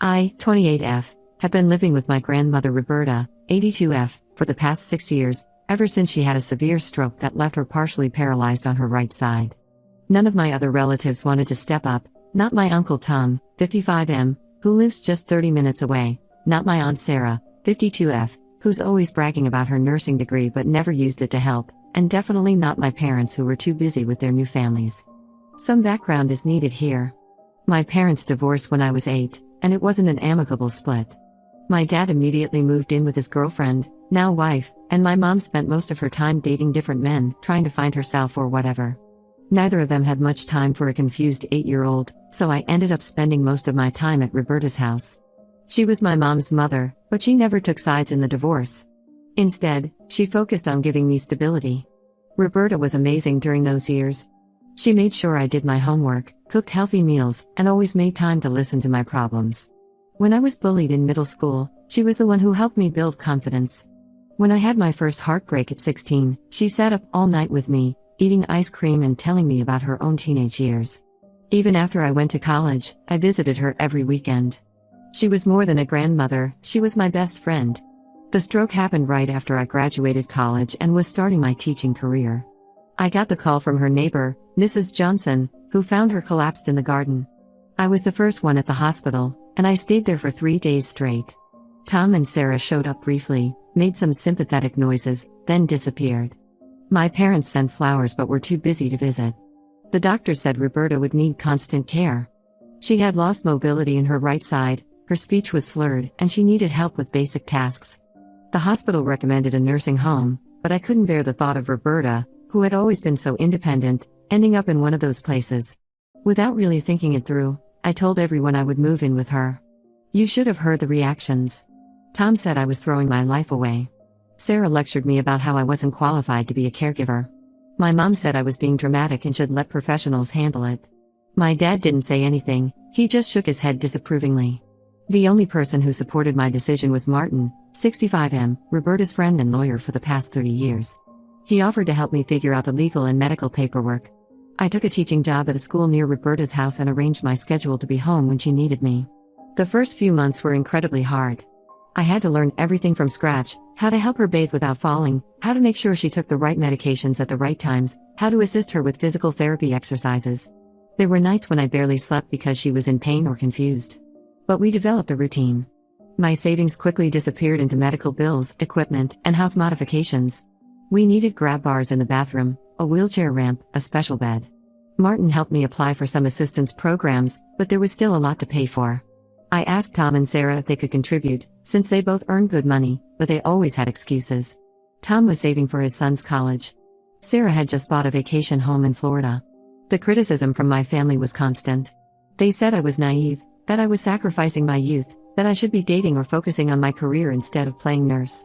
I, 28F, have been living with my grandmother Roberta, 82F, for the past 6 years, ever since she had a severe stroke that left her partially paralyzed on her right side. None of my other relatives wanted to step up, not my Uncle Tom, 55M, who lives just 30 minutes away, not my Aunt Sarah, 52F, who's always bragging about her nursing degree but never used it to help, and definitely not my parents who were too busy with their new families. Some background is needed here. My parents divorced when I was 8, and it wasn't an amicable split. My dad immediately moved in with his girlfriend, now wife, and my mom spent most of her time dating different men, trying to find herself or whatever. Neither of them had much time for a confused 8-year-old, so I ended up spending most of my time at Roberta's house. She was my mom's mother, but she never took sides in the divorce. Instead, she focused on giving me stability. Roberta was amazing during those years. She made sure I did my homework, cooked healthy meals, and always made time to listen to my problems. When I was bullied in middle school, she was the one who helped me build confidence. When I had my first heartbreak at 16, she sat up all night with me, eating ice cream and telling me about her own teenage years. Even after I went to college, I visited her every weekend. She was more than a grandmother, she was my best friend. The stroke happened right after I graduated college and was starting my teaching career. I got the call from her neighbor, Mrs. Johnson, who found her collapsed in the garden. I was the first one at the hospital, and I stayed there for 3 days straight. Tom and Sarah showed up briefly, made some sympathetic noises, then disappeared. My parents sent flowers but were too busy to visit. The doctor said Roberta would need constant care. She had lost mobility in her right side, her speech was slurred, and she needed help with basic tasks. The hospital recommended a nursing home, but I couldn't bear the thought of Roberta, who had always been so independent, ending up in one of those places. Without really thinking it through, I told everyone I would move in with her. You should have heard the reactions. Tom said I was throwing my life away. Sarah lectured me about how I wasn't qualified to be a caregiver. My mom said I was being dramatic and should let professionals handle it. My dad didn't say anything, he just shook his head disapprovingly. The only person who supported my decision was Martin, 65M, Roberta's friend and lawyer for the past 30 years. He offered to help me figure out the legal and medical paperwork. I took a teaching job at a school near Roberta's house and arranged my schedule to be home when she needed me. The first few months were incredibly hard. I had to learn everything from scratch: how to help her bathe without falling, how to make sure she took the right medications at the right times, how to assist her with physical therapy exercises. There were nights when I barely slept because she was in pain or confused. But we developed a routine. My savings quickly disappeared into medical bills, equipment, and house modifications. We needed grab bars in the bathroom, a wheelchair ramp, a special bed. Martin helped me apply for some assistance programs, but there was still a lot to pay for. I asked Tom and Sarah if they could contribute, since they both earned good money, but they always had excuses. Tom was saving for his son's college. Sarah had just bought a vacation home in Florida. The criticism from my family was constant. They said I was naive, that I was sacrificing my youth, that I should be dating or focusing on my career instead of playing nurse.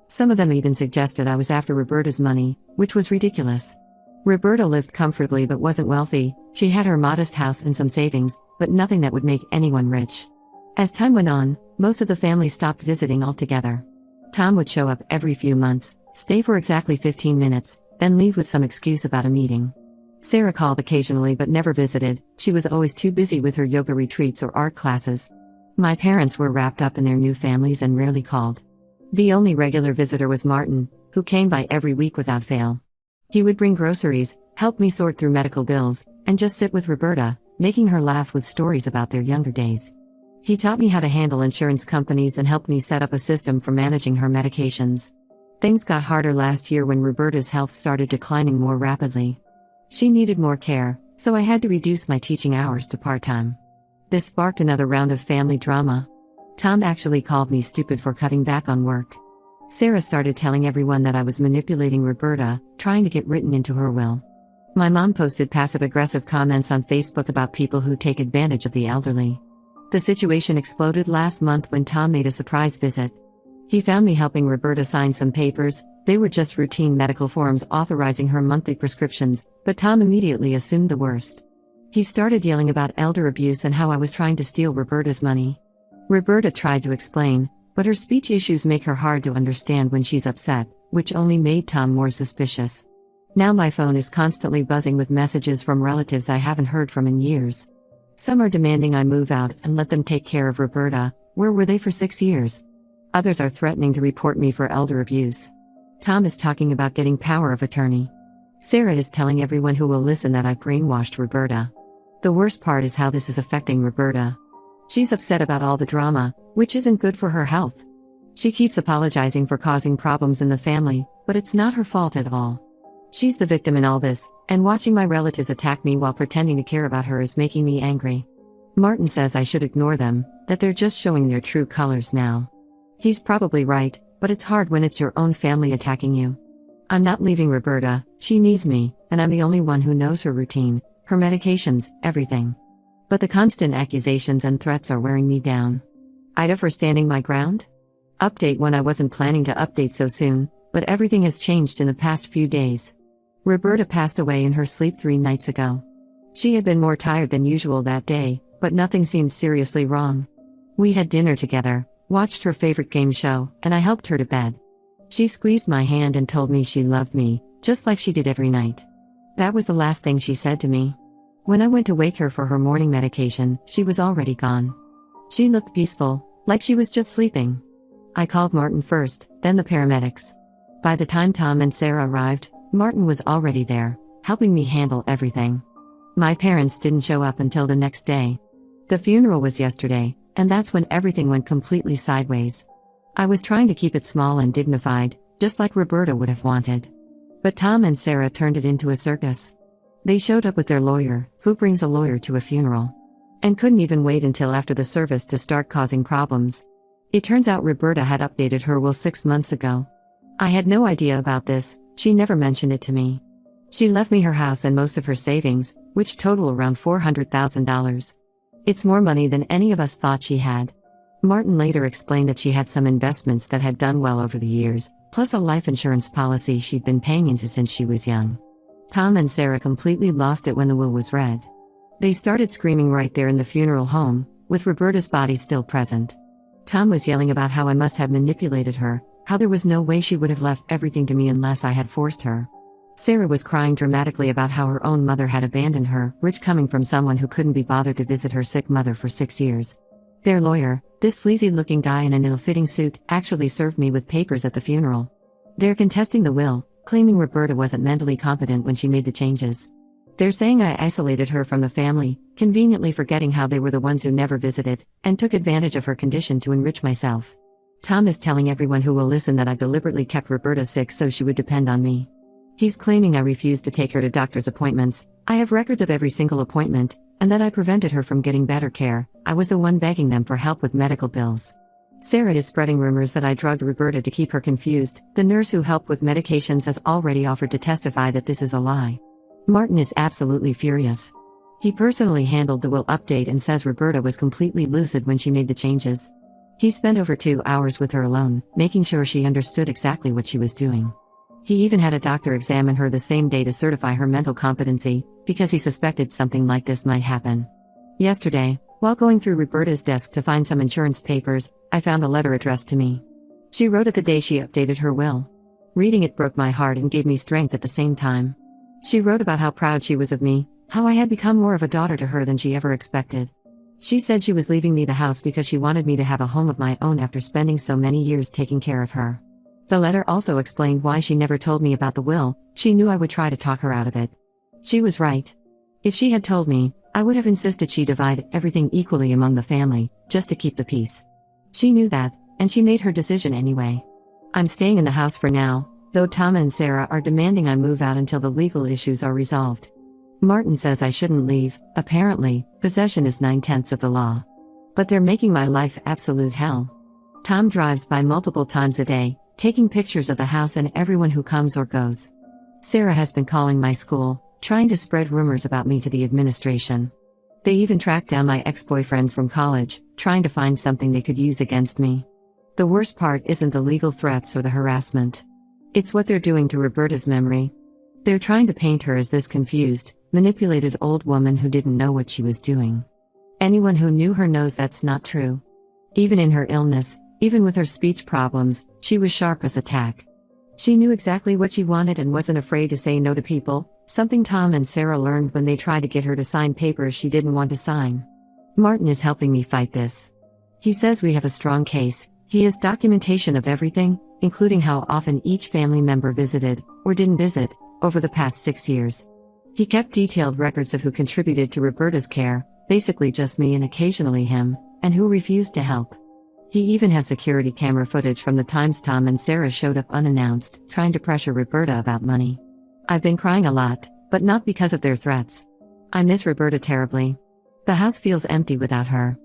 Some of them even suggested I was after Roberta's money, which was ridiculous. Roberta lived comfortably but wasn't wealthy. She had her modest house and some savings, but nothing that would make anyone rich. As time went on, most of the family stopped visiting altogether. Tom would show up every few months, stay for exactly 15 minutes, then leave with some excuse about a meeting. Sarah called occasionally but never visited. She was always too busy with her yoga retreats or art classes. My parents were wrapped up in their new families and rarely called. The only regular visitor was Martin, who came by every week without fail. He would bring groceries, help me sort through medical bills, and just sit with Roberta, making her laugh with stories about their younger days. He taught me how to handle insurance companies and helped me set up a system for managing her medications. Things got harder last year when Roberta's health started declining more rapidly. She needed more care, so I had to reduce my teaching hours to part-time. This sparked another round of family drama. Tom actually called me stupid for cutting back on work. Sarah started telling everyone that I was manipulating Roberta, trying to get written into her will. My mom posted passive-aggressive comments on Facebook about people who take advantage of the elderly. The situation exploded last month when Tom made a surprise visit. He found me helping Roberta sign some papers. They were just routine medical forms authorizing her monthly prescriptions, but Tom immediately assumed the worst. He started yelling about elder abuse and how I was trying to steal Roberta's money. Roberta tried to explain, but her speech issues make her hard to understand when she's upset, which only made Tom more suspicious. Now my phone is constantly buzzing with messages from relatives I haven't heard from in years. Some are demanding I move out and let them take care of Roberta. Where were they for 6 years? Others are threatening to report me for elder abuse. Tom is talking about getting power of attorney. Sarah is telling everyone who will listen that I've brainwashed Roberta. The worst part is how this is affecting Roberta. She's upset about all the drama, which isn't good for her health. She keeps apologizing for causing problems in the family, but it's not her fault at all. She's the victim in all this, and watching my relatives attack me while pretending to care about her is making me angry. Martin says I should ignore them, that they're just showing their true colors now. He's probably right, but it's hard when it's your own family attacking you. I'm not leaving Roberta, she needs me, and I'm the only one who knows her routine, her medications, everything. But the constant accusations and threats are wearing me down. Ida for standing my ground? Update when I wasn't planning to update so soon, but everything has changed in the past few days. Roberta passed away in her sleep 3 nights ago. She had been more tired than usual that day, but nothing seemed seriously wrong. We had dinner together, watched her favorite game show, and I helped her to bed. She squeezed my hand and told me she loved me, just like she did every night. That was the last thing she said to me. When I went to wake her for her morning medication, she was already gone. She looked peaceful, like she was just sleeping. I called Martin first, then the paramedics. By the time Tom and Sarah arrived, Martin was already there, helping me handle everything. My parents didn't show up until the next day. The funeral was yesterday, and that's when everything went completely sideways. I was trying to keep it small and dignified, just like Roberta would have wanted. But Tom and Sarah turned it into a circus. They showed up with their lawyer, who brings a lawyer to a funeral, and couldn't even wait until after the service to start causing problems. It turns out Roberta had updated her will 6 months ago. I had no idea about this, she never mentioned it to me. She left me her house and most of her savings, which total around $400,000. It's more money than any of us thought she had. Martin later explained that she had some investments that had done well over the years, plus a life insurance policy she'd been paying into since she was young. Tom and Sarah completely lost it when the will was read. They started screaming right there in the funeral home, with Roberta's body still present. Tom was yelling about how I must have manipulated her, how there was no way she would have left everything to me unless I had forced her. Sarah was crying dramatically about how her own mother had abandoned her, rich coming from someone who couldn't be bothered to visit her sick mother for 6 years. Their lawyer, this sleazy-looking guy in an ill-fitting suit, actually served me with papers at the funeral. They're contesting the will, claiming Roberta wasn't mentally competent when she made the changes. They're saying I isolated her from the family, conveniently forgetting how they were the ones who never visited, and took advantage of her condition to enrich myself. Tom is telling everyone who will listen that I deliberately kept Roberta sick so she would depend on me. He's claiming I refused to take her to doctor's appointments. I have records of every single appointment, and that I prevented her from getting better care. I was the one begging them for help with medical bills. Sarah is spreading rumors that I drugged Roberta to keep her confused. The nurse who helped with medications has already offered to testify that this is a lie. Martin is absolutely furious. He personally handled the will update and says Roberta was completely lucid when she made the changes. He spent over 2 hours with her alone, making sure she understood exactly what she was doing. He even had a doctor examine her the same day to certify her mental competency, because he suspected something like this might happen. Yesterday, while going through Roberta's desk to find some insurance papers, I found a letter addressed to me. She wrote it the day she updated her will. Reading it broke my heart and gave me strength at the same time. She wrote about how proud she was of me, how I had become more of a daughter to her than she ever expected. She said she was leaving me the house because she wanted me to have a home of my own after spending so many years taking care of her. The letter also explained why she never told me about the will. She knew I would try to talk her out of it. She was right. If she had told me, I would have insisted she divide everything equally among the family, just to keep the peace. She knew that, and she made her decision anyway. I'm staying in the house for now, though Tom and Sarah are demanding I move out until the legal issues are resolved. Martin says I shouldn't leave. Apparently, possession is 9/10 of the law. But they're making my life absolute hell. Tom drives by multiple times a day, taking pictures of the house and everyone who comes or goes. Sarah has been calling my school, trying to spread rumors about me to the administration. They even tracked down my ex-boyfriend from college, trying to find something they could use against me. The worst part isn't the legal threats or the harassment. It's what they're doing to Roberta's memory. They're trying to paint her as this confused, manipulated old woman who didn't know what she was doing. Anyone who knew her knows that's not true. Even in her illness, even with her speech problems, she was sharp as a tack. She knew exactly what she wanted and wasn't afraid to say no to people, something Tom and Sarah learned when they tried to get her to sign papers she didn't want to sign. Martin is helping me fight this. He says we have a strong case. He has documentation of everything, including how often each family member visited, or didn't visit, over the past 6 years. He kept detailed records of who contributed to Roberta's care, basically just me and occasionally him, and who refused to help. He even has security camera footage from the times Tom and Sarah showed up unannounced, trying to pressure Roberta about money. I've been crying a lot, but not because of their threats. I miss Roberta terribly. The house feels empty without her.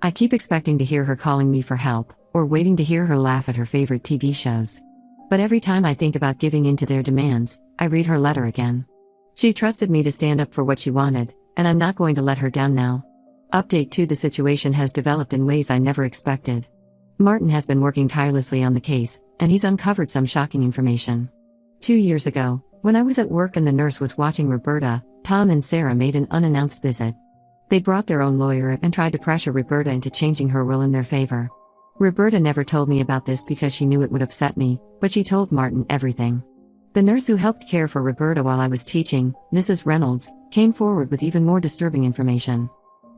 I keep expecting to hear her calling me for help, or waiting to hear her laugh at her favorite TV shows. But every time I think about giving in to their demands, I read her letter again. She trusted me to stand up for what she wanted, and I'm not going to let her down now. Update 2: The situation has developed in ways I never expected. Martin has been working tirelessly on the case, and he's uncovered some shocking information. 2 years ago, when I was at work and the nurse was watching Roberta, Tom and Sarah made an unannounced visit. They brought their own lawyer and tried to pressure Roberta into changing her will in their favor. Roberta never told me about this because she knew it would upset me, but she told Martin everything. The nurse who helped care for Roberta while I was teaching, Mrs. Reynolds, came forward with even more disturbing information.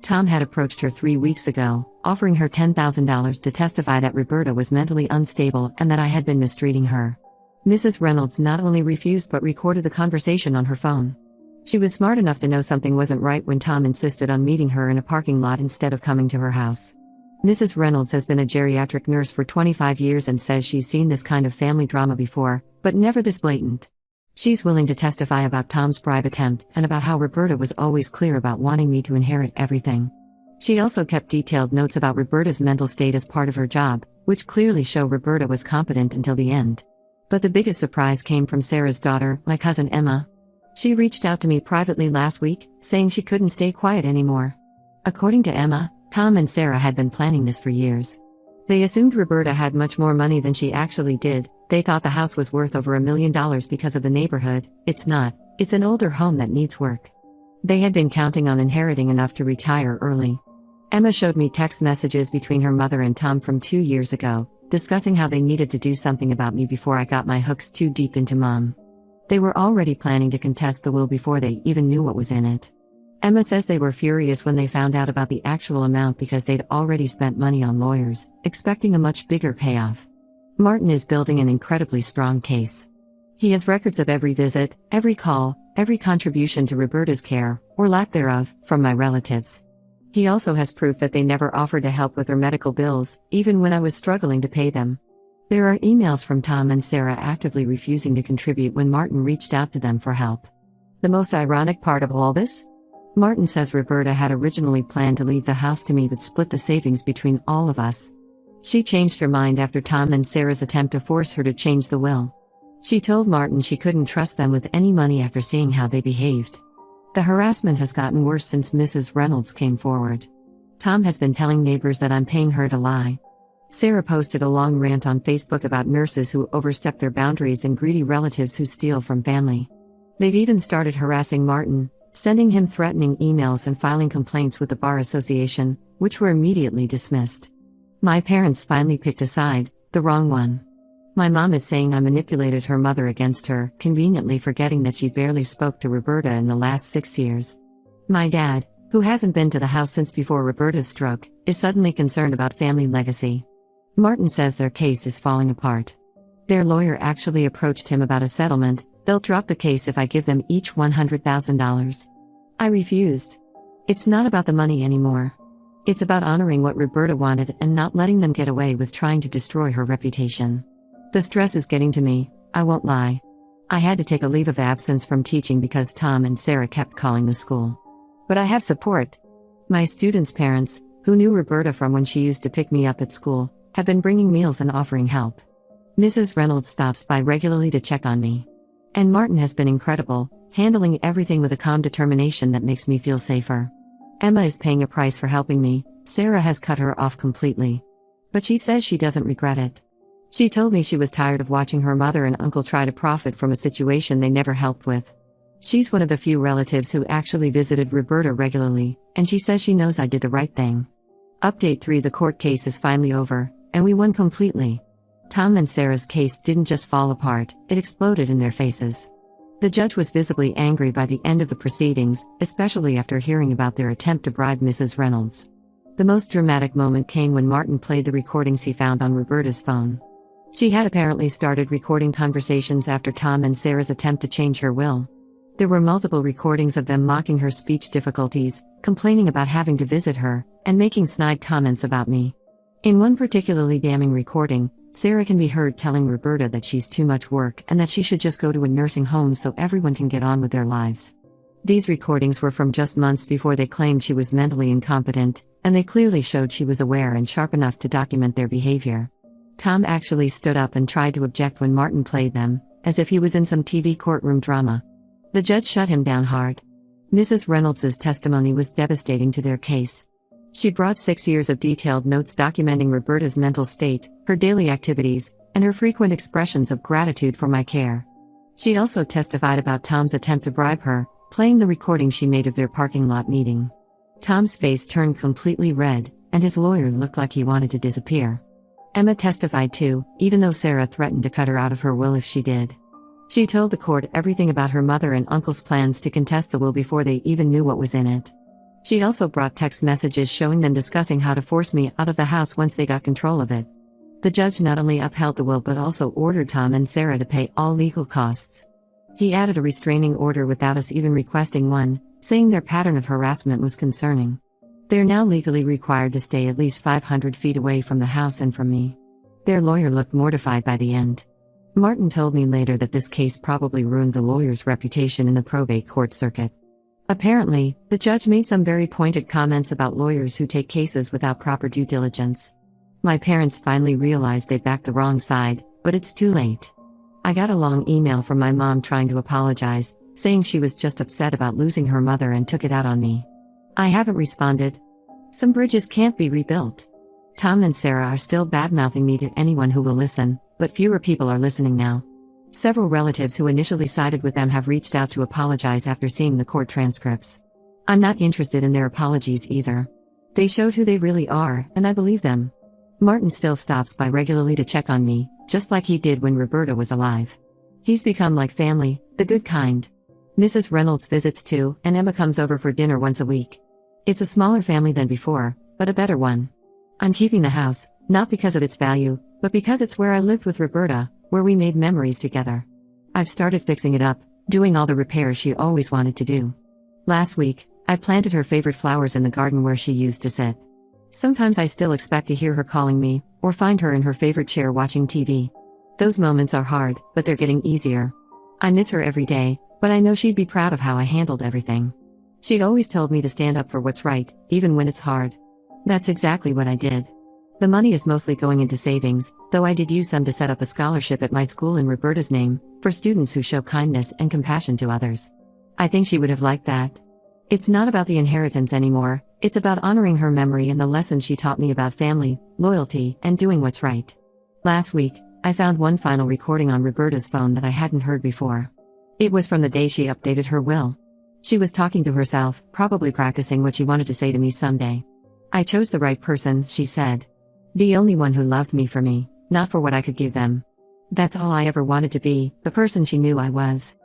Tom had approached her 3 weeks ago, offering her $10,000 to testify that Roberta was mentally unstable and that I had been mistreating her. Mrs. Reynolds not only refused but recorded the conversation on her phone. She was smart enough to know something wasn't right when Tom insisted on meeting her in a parking lot instead of coming to her house. Mrs. Reynolds has been a geriatric nurse for 25 years and says she's seen this kind of family drama before, but never this blatant. She's willing to testify about Tom's bribe attempt and about how Roberta was always clear about wanting me to inherit everything. She also kept detailed notes about Roberta's mental state as part of her job, which clearly show Roberta was competent until the end. But the biggest surprise came from Sarah's daughter, my cousin Emma. She reached out to me privately last week, saying she couldn't stay quiet anymore. According to Emma, Tom and Sarah had been planning this for years. They assumed Roberta had much more money than she actually did. They thought the house was worth over $1 million because of the neighborhood. It's not. It's an older home that needs work. They had been counting on inheriting enough to retire early. Emma showed me text messages between her mother and Tom from 2 years ago, discussing how they needed to do something about me before I got my hooks too deep into Mom. They were already planning to contest the will before they even knew what was in it. Emma says they were furious when they found out about the actual amount because they'd already spent money on lawyers, expecting a much bigger payoff. Martin is building an incredibly strong case. He has records of every visit, every call, every contribution to Roberta's care, or lack thereof, from my relatives. He also has proof that they never offered to help with her medical bills, even when I was struggling to pay them. There are emails from Tom and Sarah actively refusing to contribute when Martin reached out to them for help. The most ironic part of all this? Martin says Roberta had originally planned to leave the house to me but split the savings between all of us. She changed her mind after Tom and Sarah's attempt to force her to change the will. She told Martin she couldn't trust them with any money after seeing how they behaved. The harassment has gotten worse since Mrs. Reynolds came forward. Tom has been telling neighbors that I'm paying her to lie. Sarah posted a long rant on Facebook about nurses who overstep their boundaries and greedy relatives who steal from family. They've even started harassing Martin, sending him threatening emails and filing complaints with the Bar Association, which were immediately dismissed. My parents finally picked a side, the wrong one. My mom is saying I manipulated her mother against her, conveniently forgetting that she barely spoke to Roberta in the last 6 years. My dad, who hasn't been to the house since before Roberta's stroke, is suddenly concerned about family legacy. Martin says their case is falling apart. Their lawyer actually approached him about a settlement. They'll drop the case if I give them each $100,000. I refused. It's not about the money anymore. It's about honoring what Roberta wanted and not letting them get away with trying to destroy her reputation. The stress is getting to me, I won't lie. I had to take a leave of absence from teaching because Tom and Sarah kept calling the school. But I have support. My students' parents, who knew Roberta from when she used to pick me up at school, have been bringing meals and offering help. Mrs. Reynolds stops by regularly to check on me. And Martin has been incredible, handling everything with a calm determination that makes me feel safer. Emma is paying a price for helping me. Sarah has cut her off completely. But she says she doesn't regret it. She told me she was tired of watching her mother and uncle try to profit from a situation they never helped with. She's one of the few relatives who actually visited Roberta regularly, and she says she knows I did the right thing. Update 3: The court case is finally over, and we won completely. Tom and Sarah's case didn't just fall apart, it exploded in their faces. The judge was visibly angry by the end of the proceedings, especially after hearing about their attempt to bribe Mrs. Reynolds. The most dramatic moment came when Martin played the recordings he found on Roberta's phone. She had apparently started recording conversations after Tom and Sarah's attempt to change her will. There were multiple recordings of them mocking her speech difficulties, complaining about having to visit her, and making snide comments about me. In one particularly damning recording, Sarah can be heard telling Roberta that she's too much work and that she should just go to a nursing home so everyone can get on with their lives. These recordings were from just months before they claimed she was mentally incompetent, and they clearly showed she was aware and sharp enough to document their behavior. Tom actually stood up and tried to object when Martin played them, as if he was in some TV courtroom drama. The judge shut him down hard. Mrs. Reynolds's testimony was devastating to their case. She brought 6 years of detailed notes documenting Roberta's mental state, her daily activities, and her frequent expressions of gratitude for my care. She also testified about Tom's attempt to bribe her, playing the recording she made of their parking lot meeting. Tom's face turned completely red, and his lawyer looked like he wanted to disappear. Emma testified too, even though Sarah threatened to cut her out of her will if she did. She told the court everything about her mother and uncle's plans to contest the will before they even knew what was in it. She also brought text messages showing them discussing how to force me out of the house once they got control of it. The judge not only upheld the will but also ordered Tom and Sarah to pay all legal costs. He added a restraining order without us even requesting one, saying their pattern of harassment was concerning. They are now legally required to stay at least 500 feet away from the house and from me. Their lawyer looked mortified by the end. Martin told me later that this case probably ruined the lawyer's reputation in the probate court circuit. Apparently, the judge made some very pointed comments about lawyers who take cases without proper due diligence. My parents finally realized they backed the wrong side, but it's too late. I got a long email from my mom trying to apologize, saying she was just upset about losing her mother and took it out on me. I haven't responded. Some bridges can't be rebuilt. Tom and Sarah are still badmouthing me to anyone who will listen, but fewer people are listening now. Several relatives who initially sided with them have reached out to apologize after seeing the court transcripts. I'm not interested in their apologies either. They showed who they really are, and I believe them. Martin still stops by regularly to check on me, just like he did when Roberta was alive. He's become like family, the good kind. Mrs. Reynolds visits too, and Emma comes over for dinner once a week. It's a smaller family than before, but a better one. I'm keeping the house, not because of its value, but because it's where I lived with Roberta, where we made memories together. I've started fixing it up, doing all the repairs she always wanted to do. Last week, I planted her favorite flowers in the garden where she used to sit. Sometimes I still expect to hear her calling me, or find her in her favorite chair watching TV. Those moments are hard, but they're getting easier. I miss her every day, but I know she'd be proud of how I handled everything. She'd always told me to stand up for what's right, even when it's hard. That's exactly what I did. The money is mostly going into savings, though I did use some to set up a scholarship at my school in Roberta's name, for students who show kindness and compassion to others. I think she would have liked that. It's not about the inheritance anymore, it's about honoring her memory and the lessons she taught me about family, loyalty, and doing what's right. Last week, I found one final recording on Roberta's phone that I hadn't heard before. It was from the day she updated her will. She was talking to herself, probably practicing what she wanted to say to me someday. I chose the right person, she said. The only one who loved me for me, not for what I could give them. That's all I ever wanted to be, the person she knew I was.